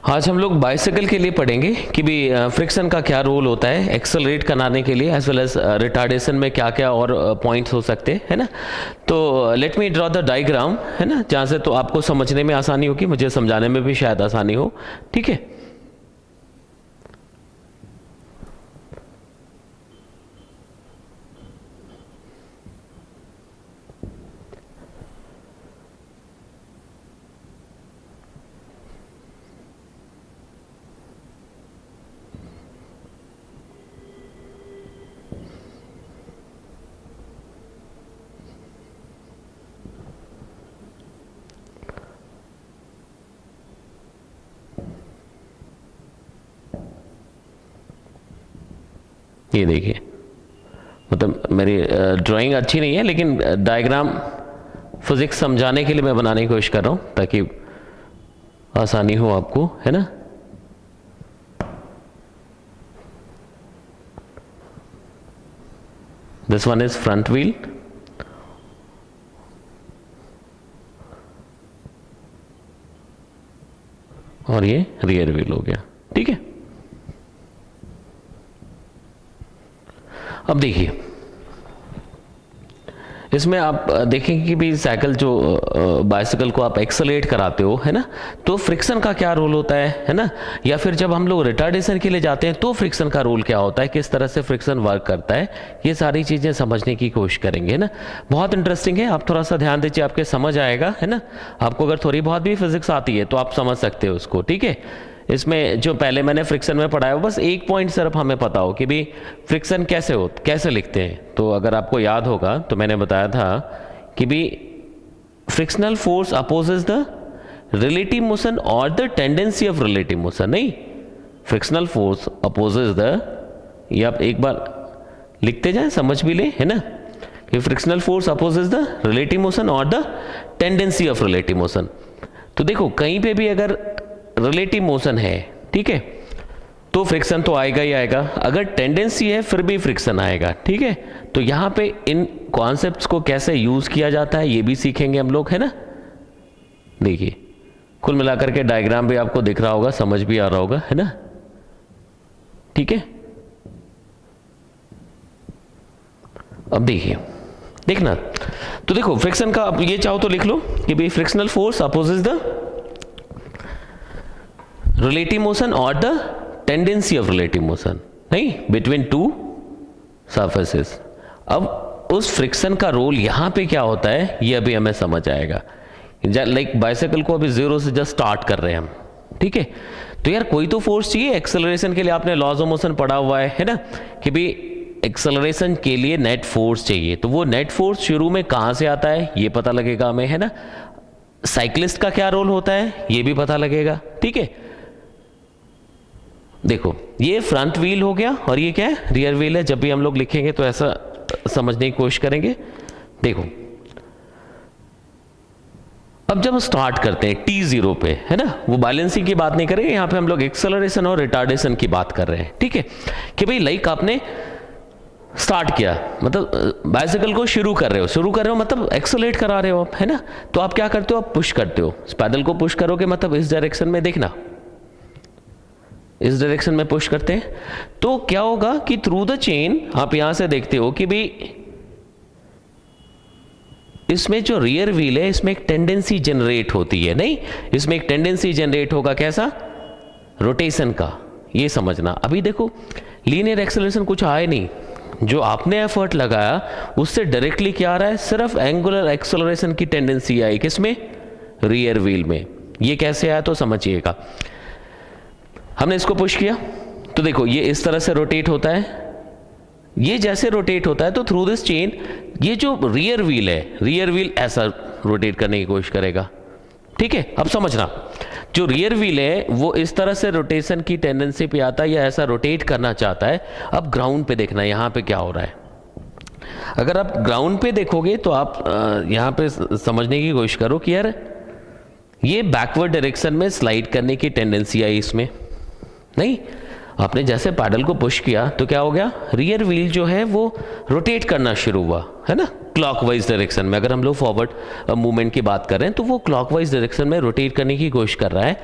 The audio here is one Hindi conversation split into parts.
आज हम लोग बाइसाइकिल के लिए पढ़ेंगे कि भी फ्रिक्शन का क्या रोल होता है एक्सेलरेट कराने के लिए, एज वेल एज रिटार्डेशन में क्या क्या और पॉइंट्स हो सकते हैं, है ना। तो let me draw the diagram, है ना, जहाँ से तो आपको समझने में आसानी होगी, मुझे समझाने में भी शायद आसानी हो। ठीक है, ये देखिए, मतलब मेरी ड्राइंग अच्छी नहीं है, लेकिन डायग्राम फिजिक्स समझाने के लिए मैं बनाने की कोशिश कर रहा हूँ ताकि आसानी हो आपको, है ना। This one is front wheel और ये रियर व्हील हो गया। ठीक है, अब देखिए, इसमें आप देखेंगे कि भी साइकिल जो बाइसिकल को आप एक्सेलरेट कराते हो, है ना, तो फ्रिक्शन का क्या रोल होता है ना, या फिर जब हम लोग रिटार्डेशन के लिए जाते हैं तो फ्रिक्शन का रोल क्या होता है, किस तरह से फ्रिक्शन वर्क करता है, ये सारी चीजें समझने की कोशिश करेंगे, है ना। बहुत इंटरेस्टिंग है, आप थोड़ा सा ध्यान दीजिए, आपके समझ आएगा, है ना। आपको अगर थोड़ी बहुत भी फिजिक्स आती है तो आप समझ सकते हो उसको। ठीक है, इसमें जो पहले मैंने फ्रिक्शन में पढ़ाया, बस एक पॉइंट सिर्फ हमें पता हो कि भी फ्रिक्शन कैसे लिखते हैं। तो अगर आपको याद होगा तो मैंने बताया था कि भी frictional force opposes the relative motion और the tendency of relative motion. नहीं, फ्रिक्शनल फोर्स अपोजेस द, ये आप एक बार लिखते जाए, समझ भी ले, है ना, कि frictional force opposes the relative motion और the tendency of relative motion. तो देखो, कहीं पे भी अगर रिलेटिव मोशन है, ठीक है, तो फ्रिक्शन तो आएगा ही आएगा, अगर टेंडेंसी है फिर भी फ्रिक्शन आएगा। ठीक है, तो यहां पे इन कॉन्सेप्ट्स को कैसे यूज किया जाता है ये भी सीखेंगे हम लोग, है ना। देखिए, कुल मिलाकर के डायग्राम भी आपको दिख रहा होगा, समझ भी आ रहा होगा, है ना। ठीक है, अब देखिए, देखना, तो देखो फ्रिक्शन का आप ये चाहो तो लिख लो कि भाई frictional force opposes the relative motion और the tendency of relative motion, नहीं, बिटवीन टू सरफेसेस। अब उस फ्रिक्शन का रोल यहां पे क्या होता है ये अभी हमें समझ आएगा। लाइक बाइसाइकिल को अभी जीरो से जस्ट स्टार्ट कर रहे हैं हम, ठीक है, तो यार कोई तो फोर्स चाहिए एक्सेलरेशन के लिए। आपने लॉज ऑफ मोशन पढ़ा हुआ है ना, कि भी एक्सेलरेशन के लिए नेट फोर्स चाहिए, तो वो नेट फोर्स शुरू में कहां से आता है ये पता लगेगा हमें, है ना। साइक्लिस्ट का क्या रोल होता है ये भी पता लगेगा। ठीक है, देखो, ये फ्रंट व्हील हो गया और ये क्या है, रियर व्हील है। जब भी हम लोग लिखेंगे तो ऐसा समझने की कोशिश करेंगे। देखो, अब जब हम स्टार्ट करते हैं t0 पे, है ना, वो बैलेंसिंग की बात नहीं करेंगे, यहां पे हम लोग एक्सेलरेशन और रिटार्डेशन की बात कर रहे हैं। ठीक है, कि भाई लाइक आपने स्टार्ट किया, मतलब बाइसाइकिल को शुरू कर रहे हो मतलब एक्सेलरेट करा रहे हो आप, है ना। तो आप क्या करते हो, आप पुश करते हो, पैडल को पुश करोगे, मतलब इस डायरेक्शन में, देखना इस डायरेक्शन में पुश करते हैं, तो क्या होगा कि थ्रू द चेन आप यहां से देखते हो कि भी इसमें जो रियर व्हील है इसमें एक टेंडेंसी जनरेट होती है। नहीं, इसमें एक टेंडेंसी जनरेट होगा, कैसा, रोटेशन का, ये समझना। अभी देखो, लीनियर एक्सेलरेशन कुछ आए नहीं, जो आपने एफर्ट लगाया उससे डायरेक्टली क्या आ रहा है, सिर्फ एंगुलर एक्सेलरेशन की टेंडेंसी आई, किसमें, रियर व्हील में। ये कैसे आया तो समझिएगा। हमने इसको पुश किया तो देखो ये इस तरह से रोटेट होता है, ये जैसे रोटेट होता है तो थ्रू दिस चेन ये जो रियर व्हील है, रियर व्हील ऐसा रोटेट करने की कोशिश करेगा। ठीक है, अब समझना, जो रियर व्हील है वो इस तरह से रोटेशन की टेंडेंसी पे आता है या ऐसा रोटेट करना चाहता है। अब ग्राउंड पे देखना यहां पे क्या हो रहा है। अगर आप ग्राउंड पे देखोगे तो आप यहां पे समझने की कोशिश करो कि यार ये बैकवर्ड डायरेक्शन में स्लाइड करने की टेंडेंसी आई इसमें, नहीं, आपने जैसे पैडल को पुश किया तो क्या हो गया, रियर व्हील जो है वो रोटेट करना शुरू हुआ, है ना, क्लॉकवाइज डायरेक्शन में। अगर हम लोग फॉरवर्ड मूवमेंट की बात कर रहे हैं तो वो क्लॉकवाइज डायरेक्शन में रोटेट करने की कोशिश कर रहा है।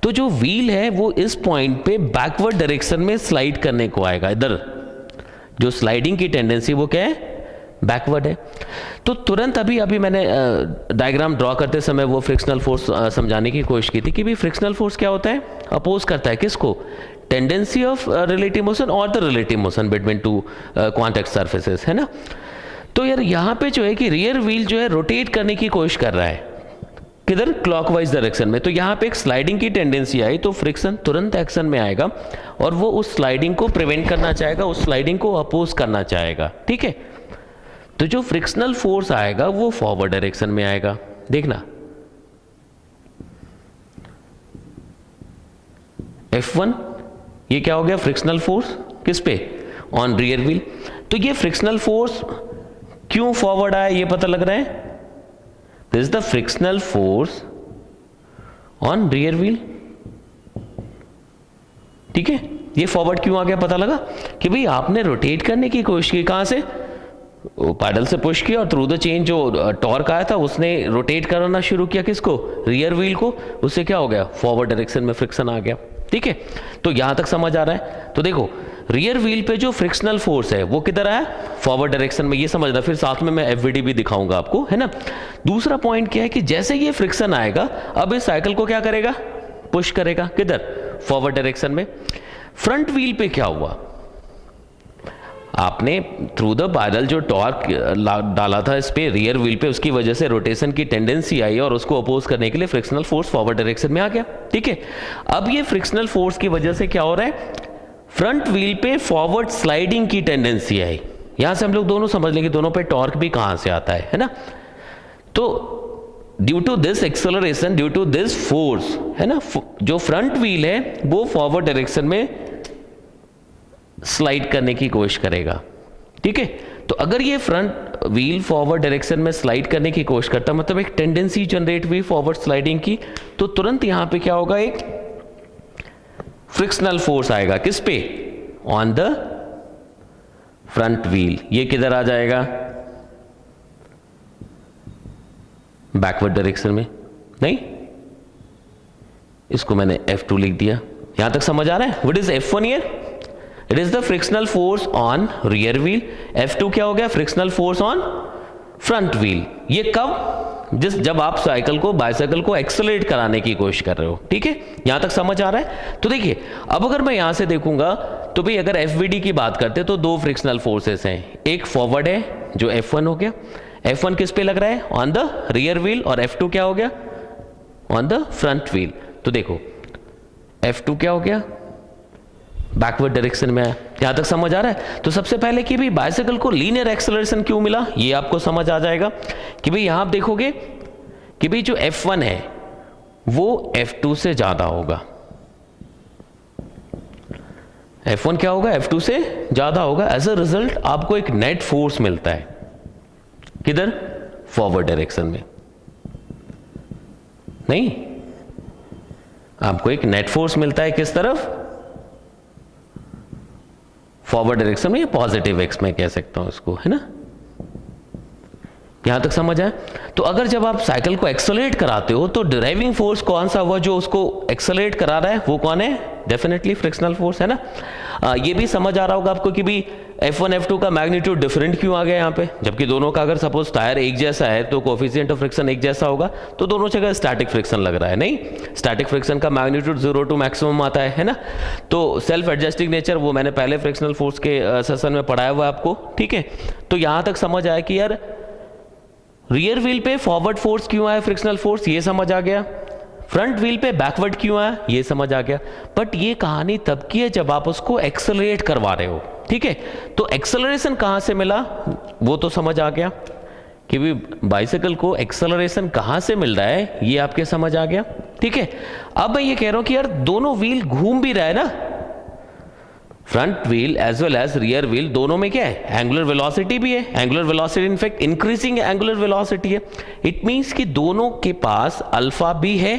तो जो व्हील है वो इस पॉइंट पे बैकवर्ड डायरेक्शन में स्लाइड करने को आएगा। इधर जो स्लाइडिंग की टेंडेंसी वो क्या है, बैकवर्ड है। तो तुरंत अभी मैंने डायग्राम ड्रॉ करते समय वो फ्रिक्शनल फोर्स समझाने की कोशिश की थी कि भी फ्रिक्शनल फोर्स क्या होता है, अपोज करता है किसको, टेंडेंसी ऑफ रिलेटिव मोशन और the relative motion between two contact surfaces, है ना। तो यार यहाँ पे जो है कि रियर व्हील जो है रोटेट करने की कोशिश कर रहा है, किधर, क्लॉकवाइज डायरेक्शन में। तो यहाँ पे एक स्लाइडिंग की टेंडेंसी आई तो फ्रिक्शन तुरंत एक्शन में आएगा और वो उस स्लाइडिंग को प्रिवेंट करना चाहेगा, उस स्लाइडिंग को अपोज करना चाहेगा, ठीक है। तो जो फ्रिक्शनल फोर्स आएगा वो फॉरवर्ड डायरेक्शन में आएगा। देखना F1 ये क्या हो गया, फ्रिक्शनल फोर्स किस पे, ऑन रियर व्हील। तो ये फ्रिक्शनल फोर्स क्यों फॉरवर्ड आया ये पता लग रहा है, this is the frictional force on rear wheel, ठीक है। ये फॉरवर्ड क्यों आ गया पता लगा कि भाई आपने रोटेट करने की कोशिश की, कहां से, पैडल से पुश किया और थ्रू द चेन जो टॉर्क आया था उसने रोटेट करना शुरू किया किसको, रियर व्हील को। उससे क्या हो गया, फॉरवर्ड डायरेक्शन में फ्रिक्शन आ गया, ठीक है। तो यहां तक समझ आ रहा है। तो देखो रियर व्हील पे जो फ्रिक्शनल फोर्स है वो किधर आया, फॉरवर्ड डायरेक्शन में, ये समझना। फिर साथ में मैं एफवीडी भी दिखाऊंगा आपको, है ना। दूसरा पॉइंट क्या है कि जैसे ये फ्रिक्शन आएगा अब इस साइकिल को क्या करेगा, पुश करेगा, किधर, फॉरवर्ड डायरेक्शन में। फ्रंट व्हील पे क्या हुआ, आपने थ्रू द पैडल जो टॉर्क डाला था इस पे रियर व्हील पे, उसकी वजह से रोटेशन की टेंडेंसी आई और उसको अपोज करने के लिए फ्रिक्शनल फोर्स फॉरवर्ड डायरेक्शन में आ गया, ठीक है। अब ये फ्रिक्शनल फोर्स की वजह से क्या हो रहा है, फ्रंट व्हील पे फॉरवर्ड स्लाइडिंग की टेंडेंसी आई। यहां से हम लोग दोनों समझ लेंगे दोनों पे टॉर्क भी कहां से आता है ना। तो due to this acceleration, due to this force, है ना, जो फ्रंट व्हील है वो फॉरवर्ड डायरेक्शन में स्लाइड करने की कोशिश करेगा, ठीक है। तो अगर ये फ्रंट व्हील फॉरवर्ड डायरेक्शन में स्लाइड करने की कोशिश करता, मतलब एक टेंडेंसी जनरेट हुई फॉरवर्ड स्लाइडिंग की, तो तुरंत यहां पे क्या होगा, एक फ्रिक्शनल फोर्स आएगा किस पे, ऑन द फ्रंट व्हील। ये किधर आ जाएगा, बैकवर्ड डायरेक्शन में, नहीं, इसको मैंने F2 लिख दिया। यहां तक समझ आ रहा है। What is F1 here, it is the frictional force on rear wheel. F2 क्या हो गया, frictional force on front wheel. ये कब, जब आप साइकिल को, बाइसाइकिल को एक्सेलरेट कराने की कोशिश कर रहे हो, ठीक है। यहां तक समझ आ रहा है। तो देखिए अब अगर मैं यहां से देखूंगा तो भाई अगर एफवीडी की बात करते तो दो फ्रिक्शनल फोर्सेस हैं, एक फॉरवर्ड है जो F1 हो गया, F1 किस पे लग रहा है, ऑन द रियर व्हील, और F2 क्या हो गया, ऑन द फ्रंट व्हील। तो देखो F2 क्या हो गया, बैकवर्ड डायरेक्शन में है। यहां तक समझ आ रहा है। तो सबसे पहले कि भाई बाइसाइकिल को लीनियर एक्सेलरेशन क्यों मिला ये आपको समझ आ जाएगा कि भाई यहां आप देखोगे कि भाई जो F1 है वो F2 से ज्यादा होगा। F1 क्या होगा, F2 से ज्यादा होगा। एज अ रिजल्ट आपको एक नेट फोर्स मिलता है, किधर, फॉरवर्ड डायरेक्शन में, नहीं, आपको एक नेट फोर्स मिलता है किस तरफ, फॉरवर्ड डायरेक्शन में, या पॉजिटिव एक्स में कह सकता हूं इसको, है ना। यहां तक समझ आए। तो अगर जब आप साइकिल को एक्सेलरेट कराते हो तो ड्राइविंग फोर्स कौन सा हुआ जो उसको एक्सेलरेट करा रहा है, वो कौन है, डेफिनेटली फ्रिक्शनल फोर्स, है ना। ये भी समझ आ रहा होगा आपको कि भी F1 F2 का मैग्नीट्यूड डिफरेंट क्यों आ गया यहाँ पे, जबकि दोनों का अगर सपोज टायर एक जैसा है तो कोफिशिएंट ऑफ फ्रिक्शन एक जैसा होगा, तो दोनों जगह स्टैटिक फ्रिक्शन लग रहा है। नहीं, स्टैटिक फ्रिक्शन का मैग्नीट्यूड 0 टू मैक्सिमम आता है ना। तो सेल्फ एडजस्टिंग नेचर वो मैंने पहले फ्रिक्शनल फोर्स के सेशन में पढ़ाया हुआ है आपको, ठीक है। तो यहां तक समझ आया कि यार रियर व्हील पे फॉरवर्ड फोर्स क्यों आया, फ्रिक्शनल फोर्स, ये समझ आ गया। फ्रंट व्हील पे बैकवर्ड क्यों आया ये समझ आ गया। बट ये कहानी तब की है जब आप उसको एक्सेलरेट करवा रहे हो, ठीक है। तो एक्सेलरेशन कहां से मिला वो तो समझ आ गया कि भी बाइसाइकिल को एक्सेलरेशन कहां से मिल रहा है ये आपके समझ आ गया, ठीक है। अब मैं ये कह रहा हूं कि यार दोनों व्हील घूम भी रहा है ना, front wheel as well as rear wheel, दोनों में क्या है, एंगुलर वेलोसिटी भी है। Angular velocity in fact increasing angular velocity है। इट मींस कि दोनों के पास अल्फा भी है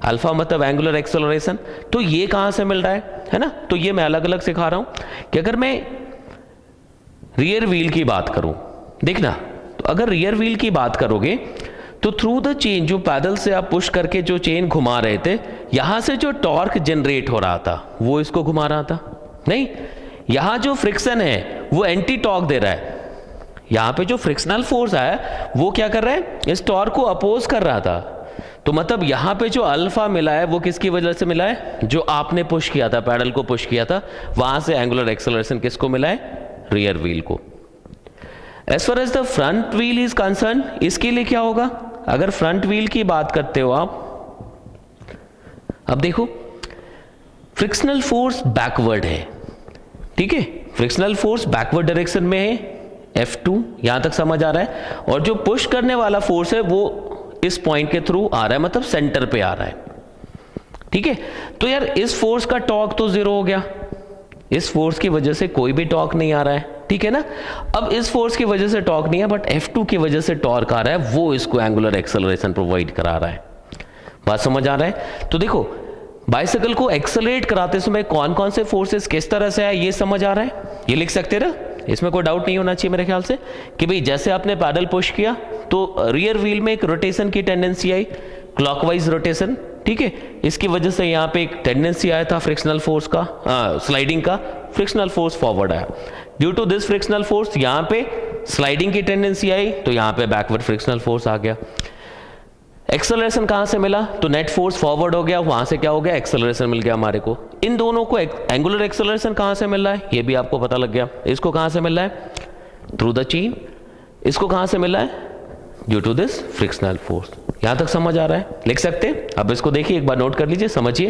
अल्फा मतलब एंगुलर एक्सेलरेशन। तो ये कहां से मिल रहा है ना? तो ये मैं अलग अलग सिखा रहा हूं कि अगर मैं रियर व्हील की बात करूं, देखना, तो अगर रियर व्हील की बात करोगे तो थ्रू द चेन, जो पैडल से आप पुश करके जो चेन घुमा रहे थे, यहां से जो टॉर्क जनरेट हो रहा था वो इसको घुमा रहा था। नहीं, यहां जो फ्रिक्शन है वो एंटी टॉर्क दे रहा है। यहां पे जो फ्रिक्शनल फोर्स आया वो क्या कर रहा है? इस टॉर्क को अपोज कर रहा था। तो मतलब यहां पे जो अल्फा मिला है वो किसकी वजह से मिला है? जो आपने पुश किया था, पैडल को पुश किया था, वहां से एंगुलर एक्सेलरेशन किसको मिला है? रियर व्हील को। As far as the front wheel is concern, इसके लिए क्या होगा? अगर फ्रंट व्हील की बात करते हो आप, अब देखो फ्रिक्शनल फोर्स बैकवर्ड है, ठीक है, फ्रिक्शनल फोर्स बैकवर्ड डायरेक्शन में है, F2, यहां तक समझ आ रहा है। और जो पुश करने वाला फोर्स है वो इस पॉइंट के थ्रू आ रहा है, मतलब सेंटर पे आ रहा है, ठीक है। तो यार इस फोर्स का टॉर्क तो जीरो हो गया, इस फोर्स की वजह से कोई भी टॉर्क नहीं आ रहा है, ठीक है ना। अब इस फोर्स की वजह से टॉर्क नहीं है, बट F2 की वजह से टॉर्क आ रहा है, वो इसको एंगुलर एक्सेलरेशन प्रोवाइड करा रहा है। बात समझ आ रहा है? तो देखो बाइसिकल को एक्सेलरेट कराते समय कौन कौन से फोर्सेस किस तरह से आए, ये समझ आ रहा है, ये लिख सकते ना, इसमें कोई डाउट नहीं होना चाहिए मेरे ख्याल से, कि भाई जैसे आपने पैडल पुश किया तो रियर व्हील में एक रोटेशन की टेंडेंसी आई, क्लॉकवाइज रोटेशन, ठीक है। इसकी वजह से यहाँ पे एक टेंडेंसी आया था फ्रिक्शनल फोर्स का, स्लाइडिंग का, फ्रिक्शनल फोर्स फॉरवर्ड आया। Due to this frictional force यहाँ पे स्लाइडिंग की टेंडेंसी आई, तो यहाँ पे बैकवर्ड फ्रिक्शनल फोर्स आ गया। एक्सेलरेशन कहां से मिला? तो नेट फोर्स फॉरवर्ड हो गया, वहां से क्या हो गया? एक्सेलरेशन मिल गया हमारे को। इन दोनों को एंगुलर एक्सेलरेशन कहां से मिल रहा है ये भी आपको पता लग गया। इसको कहां से मिल रहा है? Through the chain. इसको कहां से मिल रहा है? Due to this frictional force. यहां तक समझ आ रहा है? लिख सकते हैं? अब इसको देखिए, एक बार नोट कर लीजिए, समझिए।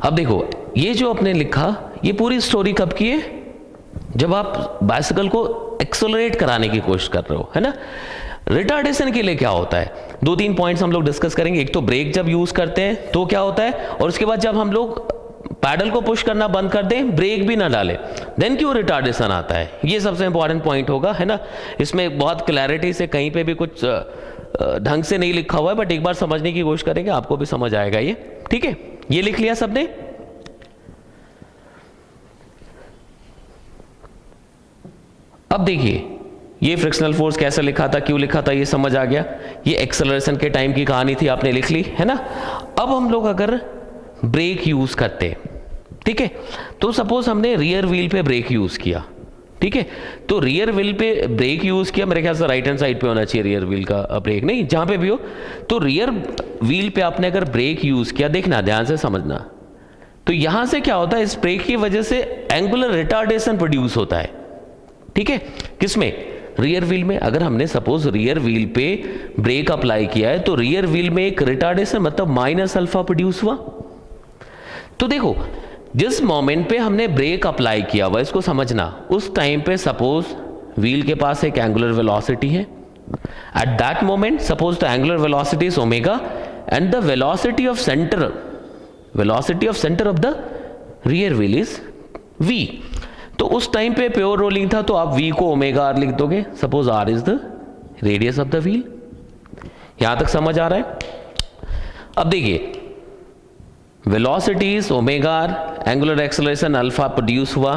अब देखो ये जो आपने लिखा, ये पूरी स्टोरी कब की है? जब आप बाइसिकल को एक्सेलरेट कराने की कोशिश कर रहे हो, है ना। रिटार्डेशन के लिए क्या होता है? दो तीन पॉइंट्स हम लोग डिस्कस करेंगे। एक तो ब्रेक जब यूज करते हैं तो क्या होता है, और उसके बाद जब हम लोग पैडल को पुश करना बंद कर दें, ब्रेक भी ना डालें, देन क्यों रिटार्डेशन आता है, ये सबसे इंपॉर्टेंट पॉइंट होगा, है ना। इसमें बहुत क्लैरिटी से कहीं पे भी कुछ ढंग से नहीं लिखा हुआ है, बट एक बार समझने की कोशिश करेंगे, आपको भी समझ आएगा ये, ठीक है। ये लिख लिया सबने? अब देखिए ये फ्रिक्शनल फोर्स कैसे लिखा था, क्यों लिखा था, ये समझ आ गया। ये एक्सेलरेशन के टाइम की कहानी थी, आपने लिख ली, है ना। अब हम लोग अगर ब्रेक यूज करते, ठीक है, तो सपोज हमने रियर व्हील पे ब्रेक यूज किया, ठीक है, तो रियर व्हील पे ब्रेक यूज किया, मेरे ख्याल से राइट हैंड साइड पे होना चाहिए रियर व्हील का ब्रेक, नहीं जहां पे भी हो, तो रियर व्हील पे आपने अगर ब्रेक यूज किया, देखना ध्यान से समझना, तो यहां से क्या होता है, इस ब्रेक की वजह से एंगुलर रिटार्डेशन प्रोड्यूस होता है, ठीक है। किसमें? रियर व्हील में। अगर हमने सपोज रियर व्हील पे ब्रेक अप्लाई किया है, तो रियर व्हील में एक रिटार्डेशन मतलब माइनस अल्फा प्रोड्यूस हुआ। तो देखो जिस मोमेंट पे हमने ब्रेक अप्लाई किया हुआ, इसको समझना, उस टाइम पे सपोज व्हील के पास एक एंगुलर वेलोसिटी है। At that moment suppose the angular velocity is omega and the velocity of centre of the rear wheel is v। तो उस टाइम पे प्योर रोलिंग था, तो आप v को ओमेगा r लिख दोगे, suppose r is the radius of the wheel. यहां तक समझ आ रहा है? अब देखिए velocity is omega r, angular acceleration alpha produce हुआ।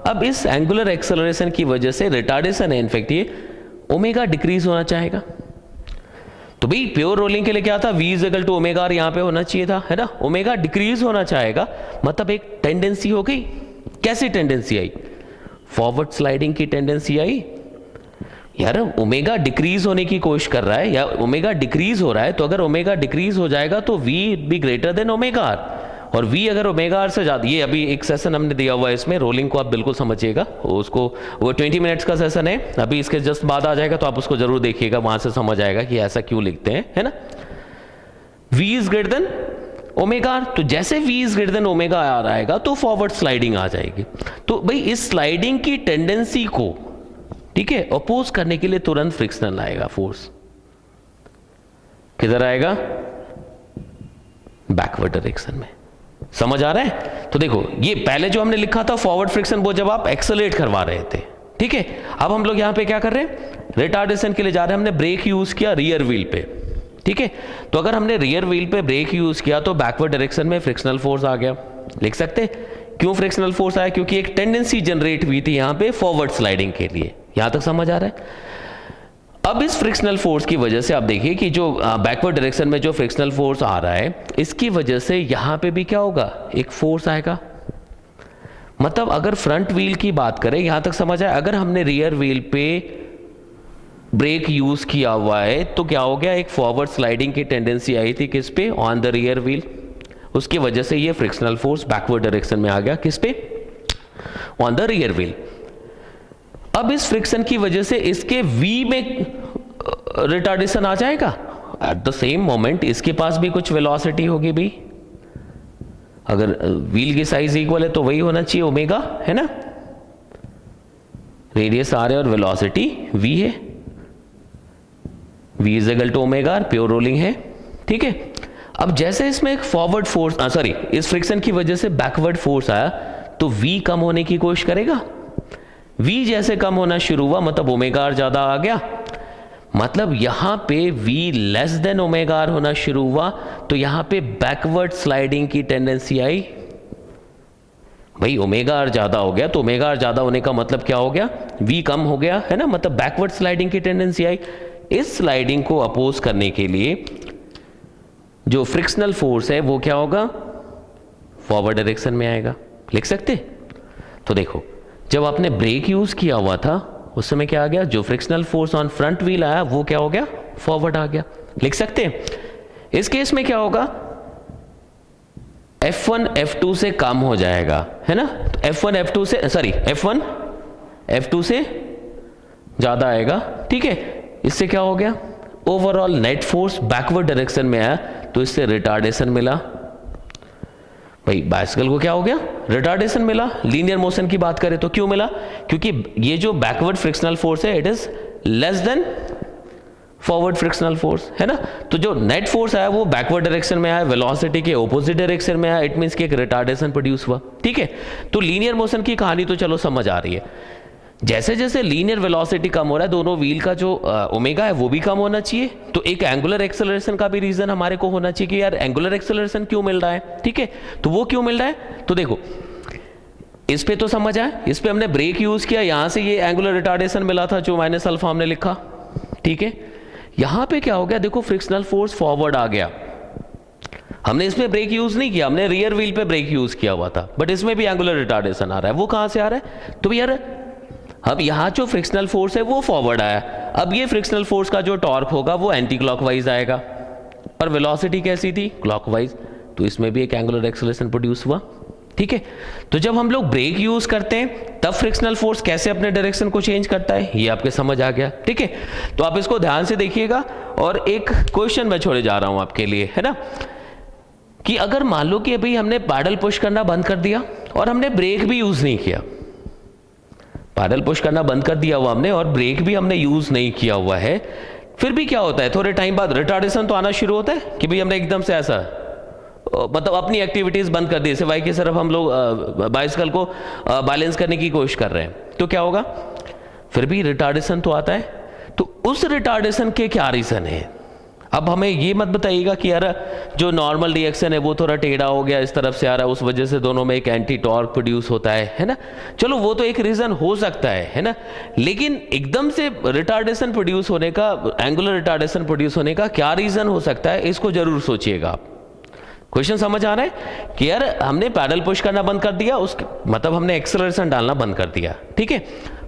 अब इस एंगुलर एक्सेलरेशन की वजह से रिटार्डेशन है, इनफैक्ट ये ओमेगा डिक्रीज होना चाहेगा। तो भाई प्योर रोलिंग के लिए क्या था, v is equal to omega r, यहां पे होना चाहिए था, है ना। ओमेगा डिक्रीज होना चाहेगा, मतलब एक टेंडेंसी हो गई। कैसी टेंडेंसी आई? फॉरवर्ड स्लाइडिंग की टेंडेंसी आई। यार ओमेगा डिक्रीज होने की कोशिश कर रहा है, या ओमेगा डिक्रीज हो रहा है, तो अगर ओमेगा डिक्रीज हो जाएगा तो v be greater than omega r, और v अगर ओमेगा r से ज्यादा, ये अभी एक सेशन हमने दिया हुआ है इसमें, रोलिंग को आप बिल्कुल समझिएगा, उसको वो 20 मिनट्स का सेशन है, अभी इसके जस्ट बाद आ जाएगा, तो आप उसको जरूर देखिएगा, वहां से समझ आएगा कि ऐसा क्यों लिखते हैं, है ना। v is greater than omega r, तो जैसे v is greater than omega r आएगा तो फॉरवर्ड स्लाइडिंग आ जाएगी। तो भाई इस स्लाइडिंग की टेंडेंसी को, ठीक है, अपोज करने के लिए तुरंत फ्रिक्शनल आएगा फोर्स। किधर आएगा? बैकवर्ड डायरेक्शन में। समझ आ रहा है? तो देखो ये पहले जो हमने लिखा था फॉरवर्ड फ्रिक्शन, वो जब आप एक्सेलरेट करवा रहे थे, ठीक है। अब हम लोग यहां पे क्या कर रहे हैं? रिटार्डेशन के लिए जा रहे हैं, हमने ब्रेक यूज किया रियर व्हील पे, ठीक है। तो अगर हमने रियर व्हील पे ब्रेक यूज किया तो बैकवर्ड डायरेक्शन में फ्रिक्शनल फोर्स आ गया। लिख सकते क्यों फ्रिक्शनल फोर्स आया? क्योंकि एक टेंडेंसी जनरेट हुई थी यहां पे फॉरवर्ड स्लाइडिंग के लिए। यहां तक समझ आ रहा है? अब इस फ्रिक्शनल फोर्स की वजह से आप देखिए कि जो बैकवर्ड डायरेक्शन में जो फ्रिक्शनल फोर्स आ रहा है, इसकी वजह से यहां पे भी क्या होगा, एक फोर्स आएगा। मतलब अगर फ्रंट व्हील की बात करें, यहां तक समझ आए, अगर हमने रियर व्हील पे ब्रेक यूज किया हुआ है तो क्या हो गया, एक फॉरवर्ड स्लाइडिंग की टेंडेंसी आई थी किस पे, ऑन द रियर व्हील। उसकी वजह से ये फ्रिक्शनल फोर्स बैकवर्ड डायरेक्शन में आ गया, किस पे, ऑन द रियर व्हील। अब इस फ्रिक्शन की वजह से इसके वी में रिटार्डेशन आ जाएगा। एट द सेम मोमेंट इसके पास भी कुछ वेलोसिटी होगी भी। अगर व्हील की साइज इक्वल है तो वही होना चाहिए ओमेगा, है ना। रेडियस आर है और वेलोसिटी वी है, v is equal to omega, pure rolling है, ठीक है। अब जैसे इसमें एक फॉरवर्ड फोर्स, सॉरी, इस फ्रिक्शन की वजह से बैकवर्ड फोर्स आया तो v कम होने की कोशिश करेगा। v जैसे कम होना शुरू हुआ मतलब ओमेगा आर ज्यादा आ गया, मतलब यहां पे v less than omega r होना शुरू हुआ तो यहां पे बैकवर्ड स्लाइडिंग की टेंडेंसी आई। भाई ओमेगा आर ज्यादा हो गया तो ओमेगा आर ज्यादा होने का मतलब क्या हो गया, v कम हो गया, है ना, मतलब बैकवर्ड स्लाइडिंग की टेंडेंसी आई। इस स्लाइडिंग को अपोज करने के लिए जो फ्रिक्शनल फोर्स है वो क्या होगा, फॉरवर्ड डायरेक्शन में आएगा। लिख सकते? तो देखो, जब आपने ब्रेक यूज किया हुआ था उस समय क्या आ गया, जो frictional force on front wheel आया वो क्या हो गया, फॉरवर्ड आ गया। लिख सकते हैं? इस केस में क्या होगा, F1 F2 से कम हो जाएगा, है ना। तो F1 F2 से, सॉरी, F1 F2 से ज्यादा आएगा, ठीक है। इससे क्या हो गया, overall net force backward direction में आया तो इससे रिटार्डेशन मिला। भाई बाइसिकल को क्या हो गया, रिटार्डेशन मिला। लीनियर मोशन की बात करें तो क्यों मिला, क्योंकि ये जो बैकवर्ड फ्रिक्शनल फोर्स है it is less than forward frictional force, है ना। तो जो नेट फोर्स आया वो बैकवर्ड डायरेक्शन में आया, वेलोसिटी के ऑपोजिट डायरेक्शन में आया, इट मींस कि एक रिटार्डेशन प्रोड्यूस हुआ, ठीक है। तो लीनियर मोशन की कहानी तो चलो समझ आ रही है। जैसे जैसे लीनियर वेलोसिटी कम हो रहा है, दोनों व्हील का जो ओमेगा है वो भी कम होना चाहिए। तो एक एंगुलर एक्सेलरेशन का भी रीजन हमारे को होना चाहिए कि यार एंगुलर एक्सेलरेशन क्यों मिल रहा है, ठीक है। तो वो क्यों मिल रहा है, तो देखो इस पे तो समझ आए, इस पे हमने ब्रेक यूज किया, यहां से ये एंगुलर रिटार्डेशन मिला था जो माइनस अल्फा हमने लिखा, ठीक है। यहां पे क्या हो गया, देखो फ्रिक्शनल फोर्स फॉरवर्ड आ गया, हमने इसमें ब्रेक यूज नहीं किया, हमने रियर व्हील पे ब्रेक यूज किया हुआ था, बट इसमें भी एंगुलर रिटार्डेशन आ रहा है। वो कहां से आ रहा है, तो यार अब यहां जो फ्रिक्शनल फोर्स है वो फॉरवर्ड आया, अब ये फ्रिक्शनल फोर्स का जो टॉर्क होगा वो एंटी क्लॉकवाइज आएगा, और वेलोसिटी कैसी थी, क्लॉकवाइज, तो इसमें भी एक एंगुलर एक्सेलरेशन प्रोड्यूस हुआ, ठीक है। तो जब हम लोग ब्रेक यूज करते हैं तब फ्रिक्शनल फोर्स कैसे अपने डायरेक्शन को चेंज करता है ये आपके समझ आ गया, ठीक है। तो आप इसको ध्यान से देखिएगा, और एक क्वेश्चन मैं छोड़े जा रहा हूं आपके लिए, है ना, कि अगर मान लो कि अभी हमने पैडल पुश करना बंद कर दिया और हमने ब्रेक भी यूज नहीं किया, पैडल पुश करना बंद कर दिया हुआ हमने और ब्रेक भी हमने यूज नहीं किया हुआ है, फिर भी क्या होता है, थोड़े टाइम बाद रिटार्डेशन तो आना शुरू होता है कि भाई हमने एकदम से ऐसा मतलब अपनी एक्टिविटीज बंद कर दी, सिवाय कि सिर्फ हम लोग बाइसिकल को बैलेंस करने की कोशिश कर रहे हैं, तो क्या होगा, फिर भी रिटार्डेशन तो आता है। तो उस रिटार्डेशन के क्या रीजन है, अब हमें ये मत बताइएगा कि यार जो नॉर्मल रिएक्शन है वो थोड़ा टेढ़ा हो गया, इस तरफ से आ रहा है, उस वजह से दोनों में एक एंटी टॉर्क प्रोड्यूस होता है ना। चलो वो तो एक रीजन हो सकता है ना, लेकिन एकदम से रिटार्डेशन प्रोड्यूस होने का, एंगुलर रिटार्डेशन प्रोड्यूस होने का क्या रीजन हो सकता है, इसको जरूर सोचिएगा आप। क्वेश्चन समझ आ रहा है कि यार हमने पैडल पुश करना बंद कर दिया, उस मतलब हमने एक्सेलरेशन डालना बंद कर दिया, ठीक है।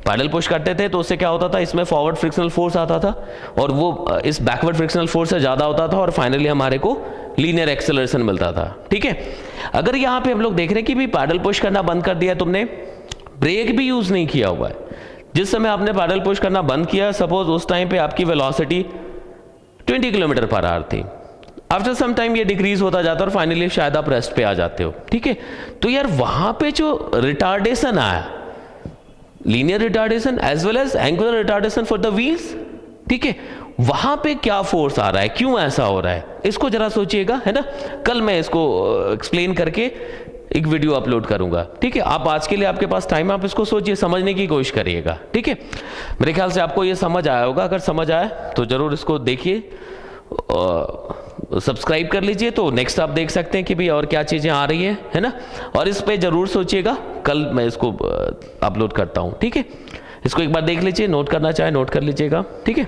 पैडल पुश करते थे तो उससे क्या होता था, इसमें फॉरवर्ड फ्रिक्शनल फोर्स आता था और वो इस बैकवर्ड फ्रिक्शनल फोर्स से ज्यादा होता था और फाइनली हमारे को लीनियर एक्सेलरेशन मिलता था, ठीक है। अगर यहाँ पे हम लोग देख रहे हैं कि भी पैडल पुश करना बंद कर दिया, तुमने ब्रेक भी यूज नहीं किया हुआ है, जिस समय आपने पैडल पुश करना बंद किया, सपोज उस टाइम पे आपकी वेलोसिटी 20 किलोमीटर पर आवर थी, आफ्टर सम टाइम ये डिक्रीज होता जाता है और फाइनली शायद आप रेस्ट पे आ जाते हो, ठीक है। तो यार वहां पे जो रिटार्डेशन आया, linear retardation as well as angular retardation for the wheels, ठीक है, वहां पे क्या फोर्स आ रहा है, क्यों ऐसा हो रहा है, इसको जरा सोचिएगा, है ना। कल मैं इसको एक्सप्लेन करके एक वीडियो अपलोड करूंगा। ठीक है, आप आज के लिए आपके पास टाइम, आप इसको सोचिए, समझने की कोशिश करिएगा। ठीक है, मेरे ख्याल से आपको ये समझ आया होगा। अगर समझ आया तो जरूर इसको देखिए, सब्सक्राइब कर लीजिए, तो नेक्स्ट आप देख सकते हैं कि भाई और क्या चीज़ें आ रही है ना। और इस पे जरूर सोचिएगा, कल मैं इसको अपलोड करता हूँ। ठीक है, इसको एक बार देख लीजिए, नोट करना चाहे नोट कर लीजिएगा। ठीक है।